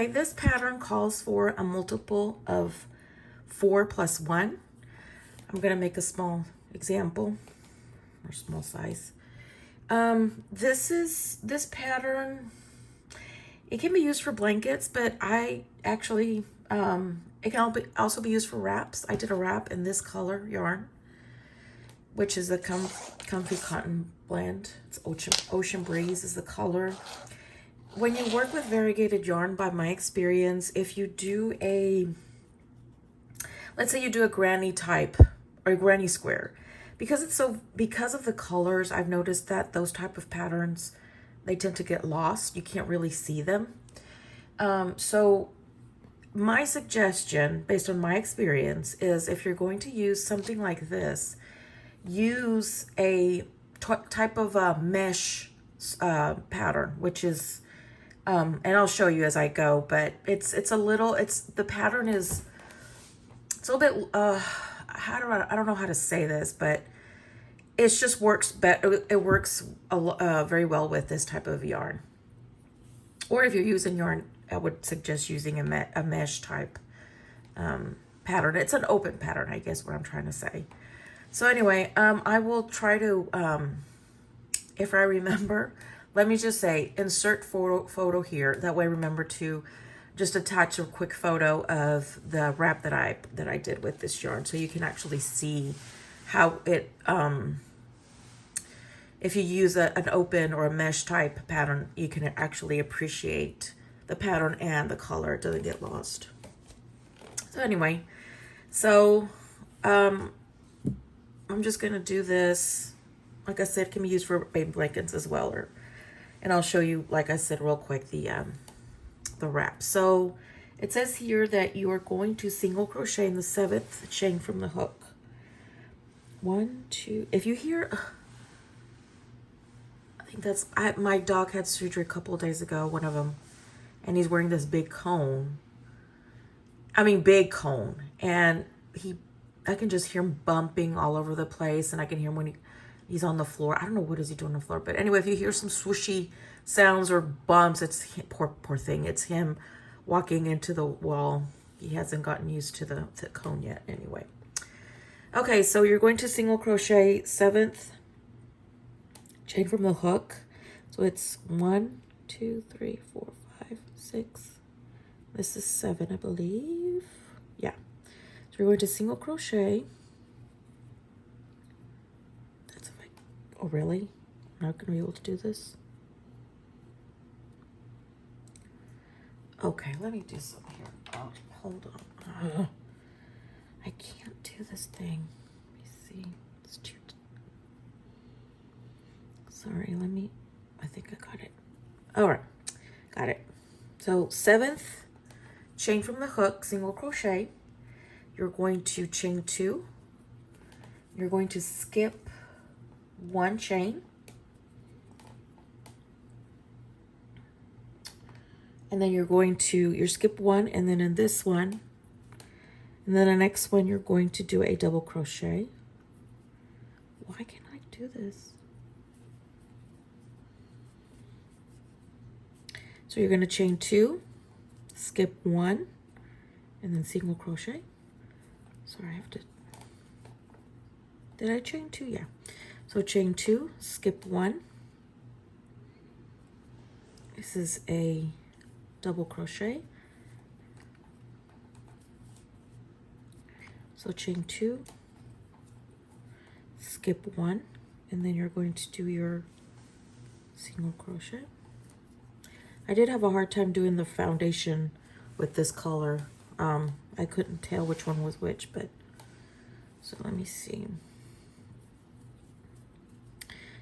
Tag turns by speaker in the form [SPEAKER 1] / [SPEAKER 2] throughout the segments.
[SPEAKER 1] anyway, this pattern calls for a multiple of 4 plus 1. I'm going to make a small example, or small size. This pattern, it can be used for blankets, but I actually, it can also be used for wraps. I did a wrap in this color yarn, which is a comfy cotton blend. It's Ocean Breeze is the color. When you work with variegated yarn, by my experience, if you do let's say you do a granny type or a granny square, because of the colors, I've noticed that those type of patterns, they tend to get lost. You can't really see them. So my suggestion, based on my experience, is if you're going to use something like this, use a type of a mesh pattern, which is, and I'll show you as I go, but the pattern is, it's a little bit, I don't know how to say this, but it just works better. It works very well with this type of yarn. Or if you're using yarn, I would suggest using a mesh type pattern. It's an open pattern, I guess what I'm trying to say. So anyway, I will try to, if I remember, let me just say, insert photo here. That way remember to just attach a quick photo of the wrap that I did with this yarn, so you can actually see how it, if you use an open or a mesh type pattern, you can actually appreciate the pattern and the color. It doesn't get lost. So anyway, I'm just gonna do this. Like I said, it can be used for baby blankets as well, and I'll show you, like I said, real quick, the wrap. So it says here that you are going to single crochet in the 7th chain from the hook. 1, 2. If you hear, I think that's, my dog had surgery a couple of days ago, one of them, and he's wearing this big cone. Big cone, and I can just hear him bumping all over the place, and I can hear him when he's on the floor. I don't know what is he doing on the floor, but anyway, if you hear some swooshy sounds or bumps, it's poor thing. It's him walking into the wall. He hasn't gotten used to the cone yet. Anyway, okay, so you're going to single crochet 7th chain from the hook. So it's 1, 2, 3, 4, 5, 6. This is 7, I believe. Yeah. So you're going to single crochet. Oh, really? I'm not going to be able to do this? Okay, let me do something here. Oh, hold on. I can't do this thing. Let me see. It's too... Sorry, I think I got it. All right, got it. So 7th chain from the hook, single crochet. You're going to chain 2. You're going to skip 1 chain, and then you're skip 1, and then in this one, and then the next one you're going to do a double crochet. Why can't I do this? So you're going to chain 2, skip 1, and then single crochet. Sorry, I have to, did I chain 2? Yeah. So chain 2, skip 1. This is a double crochet. So chain 2, skip 1, and then you're going to do your single crochet. I did have a hard time doing the foundation with this color. I couldn't tell which one was which, but so let me see.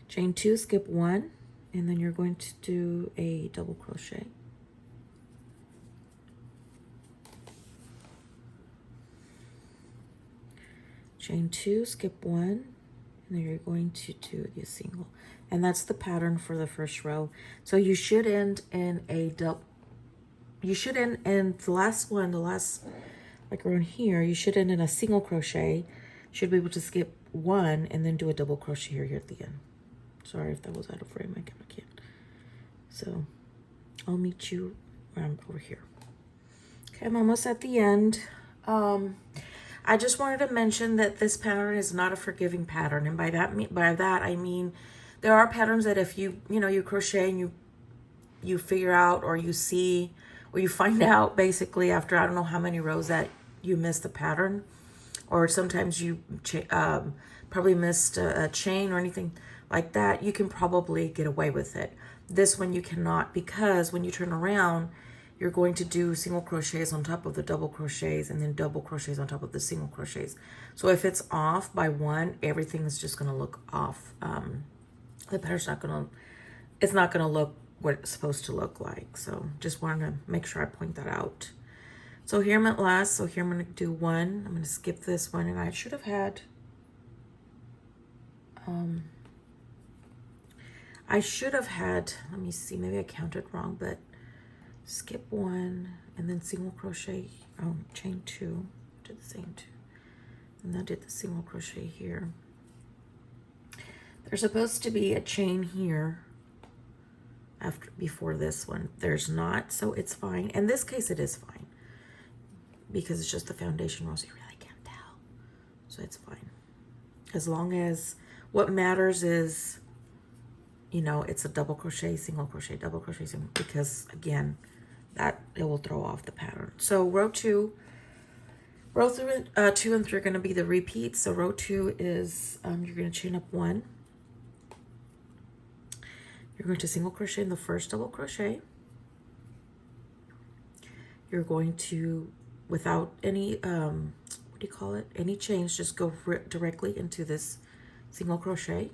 [SPEAKER 1] Chain 2, skip 1, and then you're going to do a double crochet. Chain 2, skip 1, and then you're going to do the single. And that's the pattern for the first row. So you should end in a double, you should end in the last one, like around here, you should end in a single crochet. Should be able to skip 1 and then do a double crochet here at the end. Sorry if that was out of frame, I can't. So I'll meet you over here. Okay, I'm almost at the end. I just wanted to mention that this pattern is not a forgiving pattern, and by that I mean there are patterns that if you you crochet and you figure out, or you see, or you find out basically after I don't know how many rows that you missed the pattern, or sometimes you probably missed a chain or anything like that, you can probably get away with it. This one you cannot, because when you turn around, you're going to do single crochets on top of the double crochets, and then double crochets on top of the single crochets. So if it's off by one, everything is just going to look off. The pattern's not going to, it's not going to look what it's supposed to look like. So just wanted to make sure I point that out. So here I'm at last. So here I'm going to do one. I'm going to skip this one, and I should have had, let me see, maybe I counted wrong, but skip one and then single crochet, chain two, did the same two, and then did the single crochet here. There's supposed to be a chain here before this one. There's not, so it's fine. In this case, it is fine because it's just the foundation row, so you really can't tell. So it's fine. As long as what matters is, it's a double crochet, single crochet, double crochet, single, because again, that it will throw off the pattern. So row two and three are going to be the repeats. So row two is you're going to chain up one. You're going to single crochet in the first double crochet. You're going to, without any any chains, just go directly into this single crochet.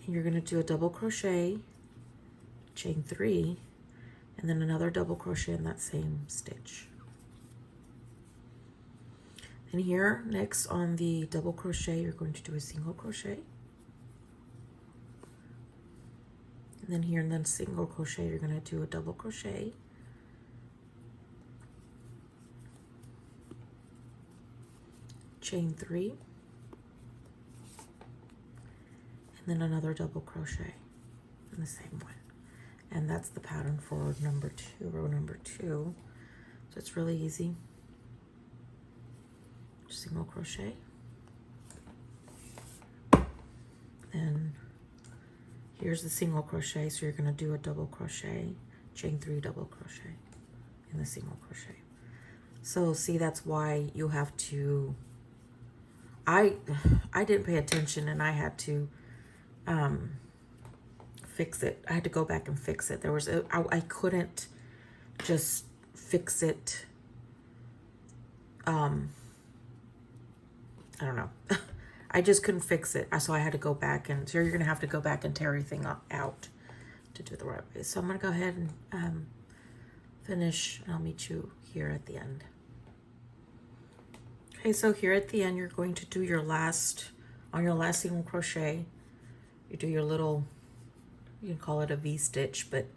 [SPEAKER 1] And you're going to do a double crochet, chain three, and then another double crochet in that same stitch. And here, next on the double crochet, you're going to do a single crochet. And then here, and then single crochet, you're going to do a double crochet. Chain three. And then another double crochet in the same one. And that's the pattern for number two, row number two. So it's really easy. Single crochet. Then here's the single crochet, so you're going to do a double crochet, chain three, double crochet in the single crochet. So see, that's why you have to, I didn't pay attention, and I had to fix it. I had to go back and fix it. There was I couldn't just fix it. I don't know. I just couldn't fix it. So I had to go back, and so you're going to have to go back and tear everything out to do it the right way. So I'm going to go ahead and finish, and I'll meet you here at the end. Okay, so here at the end, you're going to do your last, on your last single crochet, you do your little, you can call it a V-stitch, but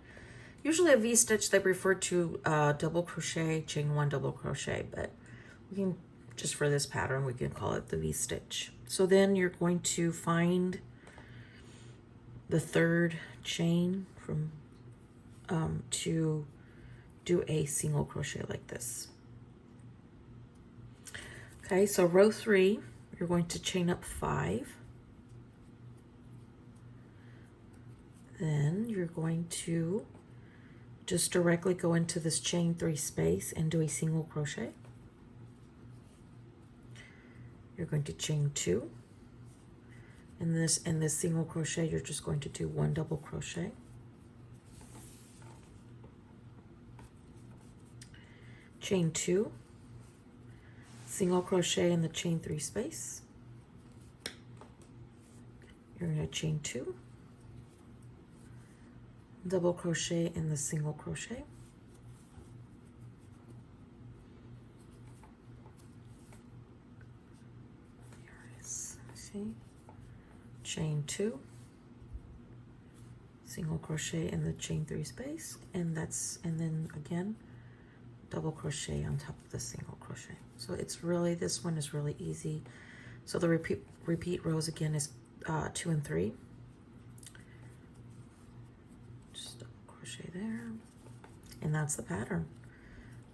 [SPEAKER 1] usually a V-stitch, they refer to double crochet, chain one, double crochet, but we can, just for this pattern, we can call it the V-stitch. So then you're going to find the third chain from to do a single crochet like this. Okay, so row three, you're going to chain up five. Then you're going to just directly go into this chain three space and do a single crochet. You're going to chain two. In this single crochet, you're just going to do one double crochet. Chain two, single crochet in the chain three space. You're going to chain two, double crochet in the single crochet. Here it is. See? Chain two, single crochet in the chain three space, and then again double crochet on top of the single crochet. So it's really, this one is really easy. So the repeat rows again is 2 and 3. crochet there, and that's the pattern.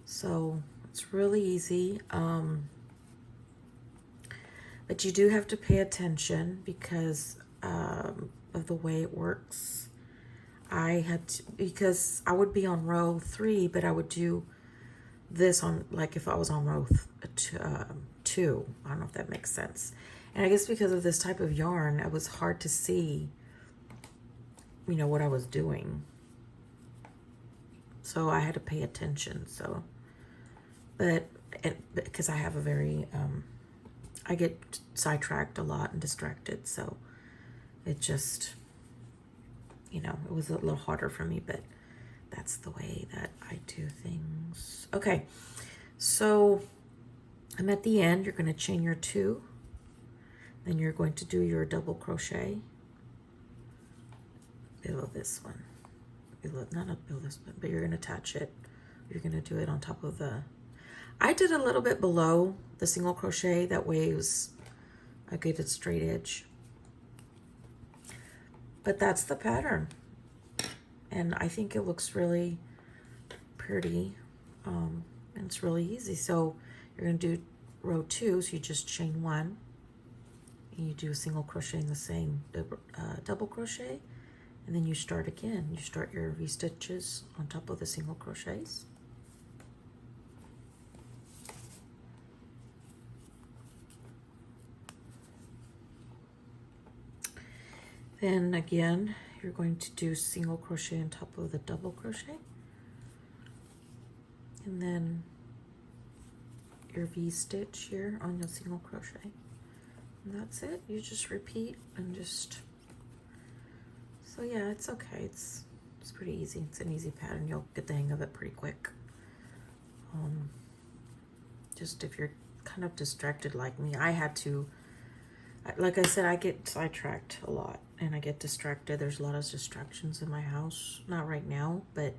[SPEAKER 1] So it's really easy, but you do have to pay attention because of the way it works. I had to, because I would be on row 3, but I would do this on, like if I was on row 2. I don't know if that makes sense. And I guess because of this type of yarn, it was hard to see, you know, what I was doing. So I had to pay attention. So, but because I have a very, I get sidetracked a lot and distracted. So it just, you know, it was a little harder for me, but that's the way that I do things. Okay, so I'm at the end. You're going to chain your 2. Then you're going to do your double crochet below this one. Not below this one, but you're going to attach it. You're going to do it on top of the... I did a little bit below the single crochet. That way I get a straight edge. But that's the pattern. And I think it looks really pretty. And it's really easy. So you're going to do row 2. So you just chain 1. And you do a single crochet in the same double crochet. And then you start again. You start your V-stitches on top of the single crochets. Then again, you're going to do single crochet on top of the double crochet. And then your V-stitch here on your single crochet. And that's it. You just repeat and just... So yeah, it's okay. It's pretty easy. It's an easy pattern. You'll get the hang of it pretty quick. Just if you're kind of distracted like me, I had to... Like I said, I get sidetracked a lot and I get distracted. There's a lot of distractions in my house. Not right now, but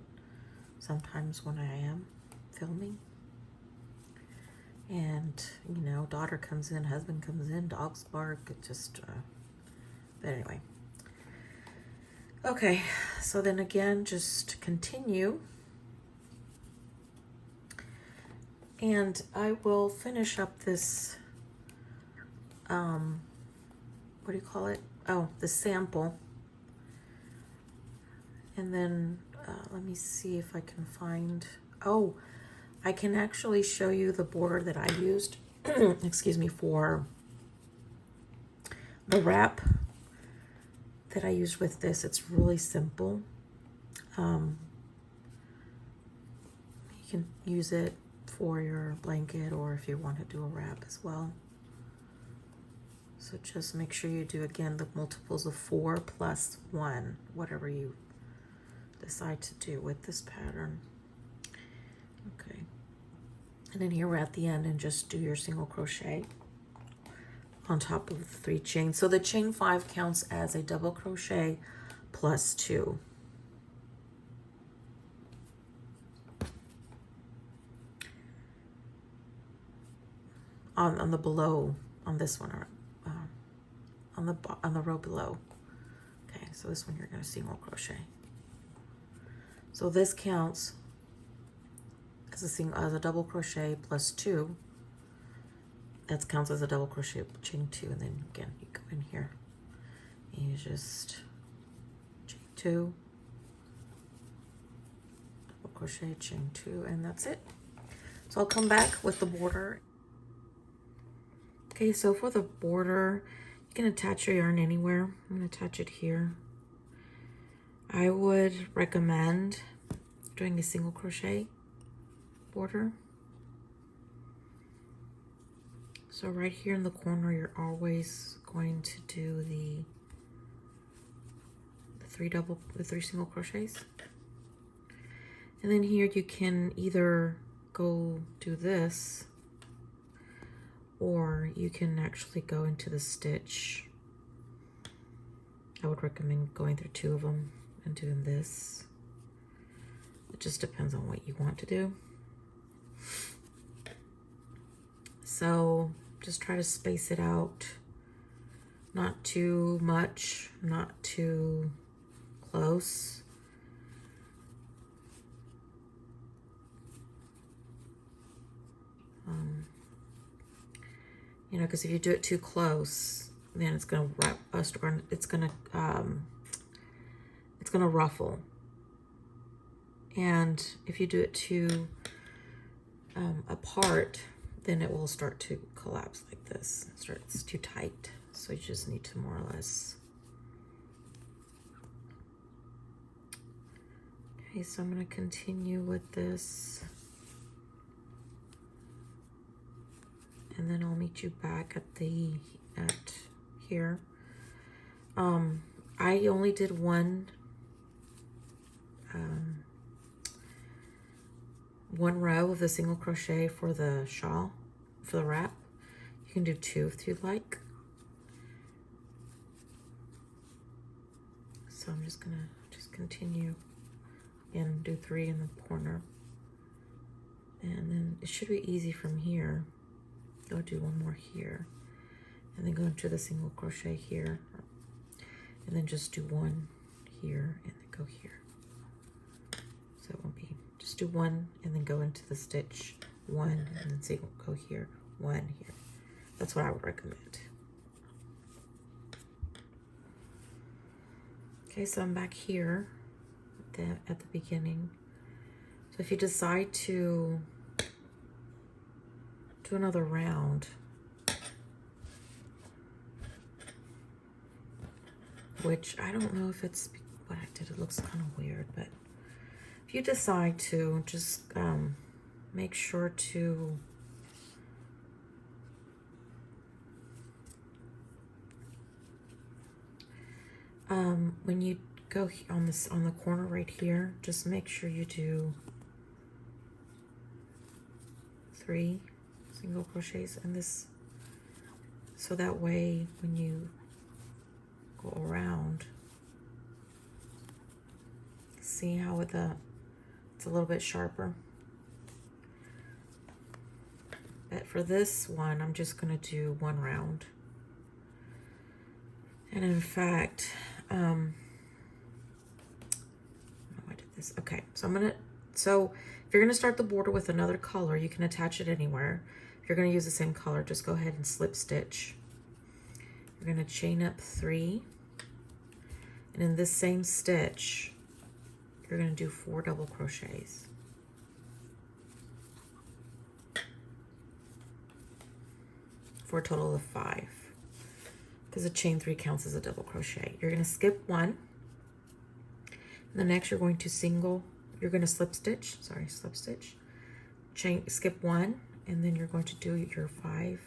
[SPEAKER 1] sometimes when I am filming. And, you know, daughter comes in, husband comes in, dogs bark. It just, but anyway. Okay, so then again, just continue. And I will finish up this, what do you call it? Oh, the sample. And then let me see if I can find, oh, I can actually show you the border that I used, excuse me, for the wrap that I used with this. It's really simple. You can use it for your blanket or if you want to do a wrap as well. So just make sure you do, again, the multiples of 4 plus 1, whatever you decide to do with this pattern. Okay. And then here we're at the end and just do your single crochet on top of the 3 chains. So the chain 5 counts as a double crochet plus 2. On the below, on this one, or on the row below. Okay, so this one you're going to single crochet. So this counts as a double crochet plus 2. That counts as a double crochet chain 2, and then again you go in here and you just chain 2, double crochet, chain 2, and that's it. So I'll come back with the border. Okay, so for the border, you can attach your yarn anywhere. I'm going to attach it here. I would recommend doing a single crochet border. So right here in the corner, you're always going to do the 3 single crochets. And then here you can either go do this, or you can actually go into the stitch. I would recommend going through 2 of them and doing this. It just depends on what you want to do. So just try to space it out. Not too much, not too close. You know, because if you do it too close, then it's gonna it's gonna ruffle. And if you do it too apart, then it will start to collapse like this. It's too tight. So you just need to more or less. Okay, so I'm going to continue with this. And then I'll meet you back at here. I only did one row of the single crochet for the shawl, for the wrap. You can do 2 if you'd like. So I'm just gonna continue and do 3 in the corner. And then it should be easy from here. Go do 1 more here. And then go into the single crochet here. And then just do 1 here and then go here. So it won't be, just do 1 and then go into the stitch 1 and then single, go here, 1 here. That's what I would recommend. Okay, so I'm back here at the beginning. So if you decide to do another round, which I don't know if it's what I did, it looks kind of weird, but if you decide to, just make sure to when you go on the corner right here, just make sure you do 3 single crochets in this, so that way when you go around, see how it's a little bit sharper. But for this one, I'm just going to do 1 round. And in fact, I did this. Okay, so if you're going to start the border with another color, you can attach it anywhere. If you're going to use the same color, just go ahead and slip stitch. You're going to chain up 3. And in this same stitch, you're going to do 4 double crochets. For a total of 5. Because a chain 3 counts as a double crochet. You're going to skip 1. And the next you're going to slip stitch, skip 1, and then you're going to do your 5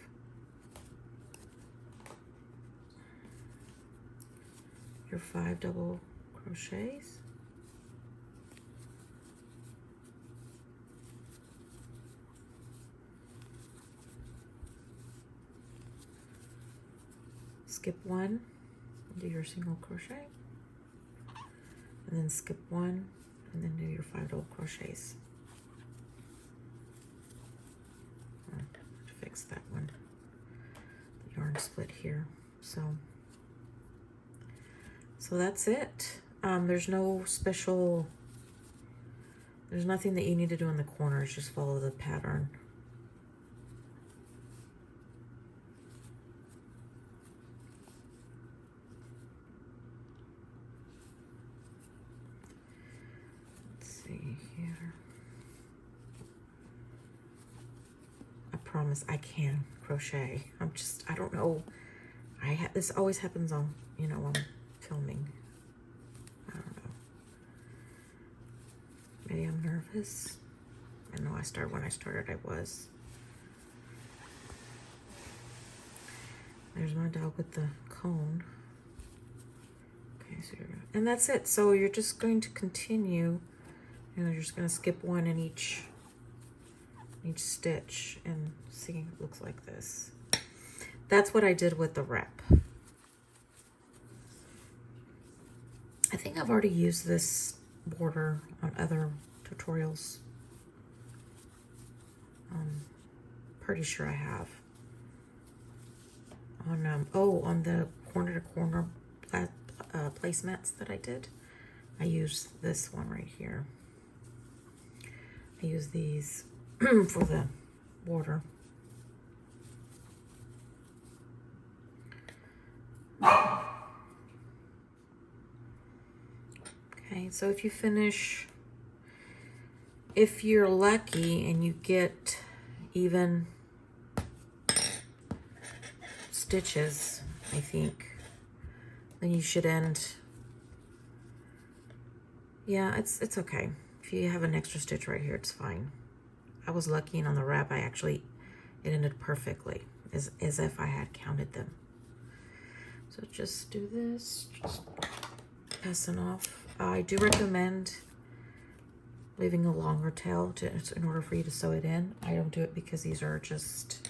[SPEAKER 1] double crochets. Skip 1, do your single crochet, and then skip 1, and then do your 5 double crochets. I have to fix that one. The yarn split here. So that's it. There's no special, there's nothing that you need to do in the corners, just follow the pattern. Here. I promise I can crochet. I don't know. This always happens on, when I'm filming. I don't know. Maybe I'm nervous. I know when I started, I was. There's my dog with the cone. Okay, so and that's it. So you're just going to continue. And you're just going to skip 1 in each stitch and see it looks like this. That's what I did with the wrap. I think I've already used this border on other tutorials. Pretty sure I have. On the corner to corner placemats that I did, I used this one right here. I use these for the border. so if you finish, if you're lucky and you get even stitches, I think, then you should end. Yeah, it's okay. If you have an extra stitch right here, it's fine. I was lucky, and on the wrap, it ended perfectly, as if I had counted them. So just do this, just passing off. I do recommend leaving a longer tail in order for you to sew it in. I don't do it because these are just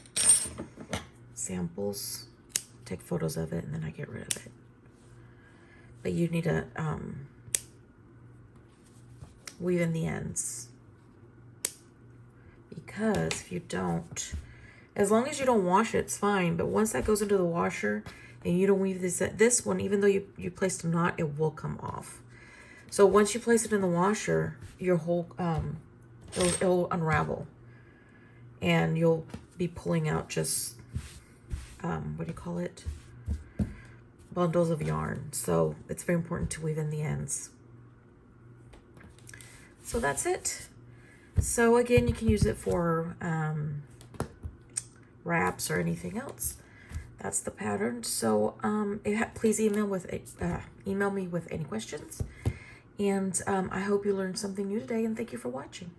[SPEAKER 1] samples. Take photos of it and then I get rid of it. But you need to weave in the ends, because if you don't, as long as you don't wash it, it's fine. But once that goes into the washer and you don't weave this one, even though you placed a knot, it will come off. So once you place it in the washer, your whole it'll unravel, and you'll be pulling out just what do you call it? Bundles of yarn. So it's very important to weave in the ends. So that's it. So again, you can use it for wraps or anything else. That's the pattern. So please email me with any questions. And I hope you learned something new today, and thank you for watching.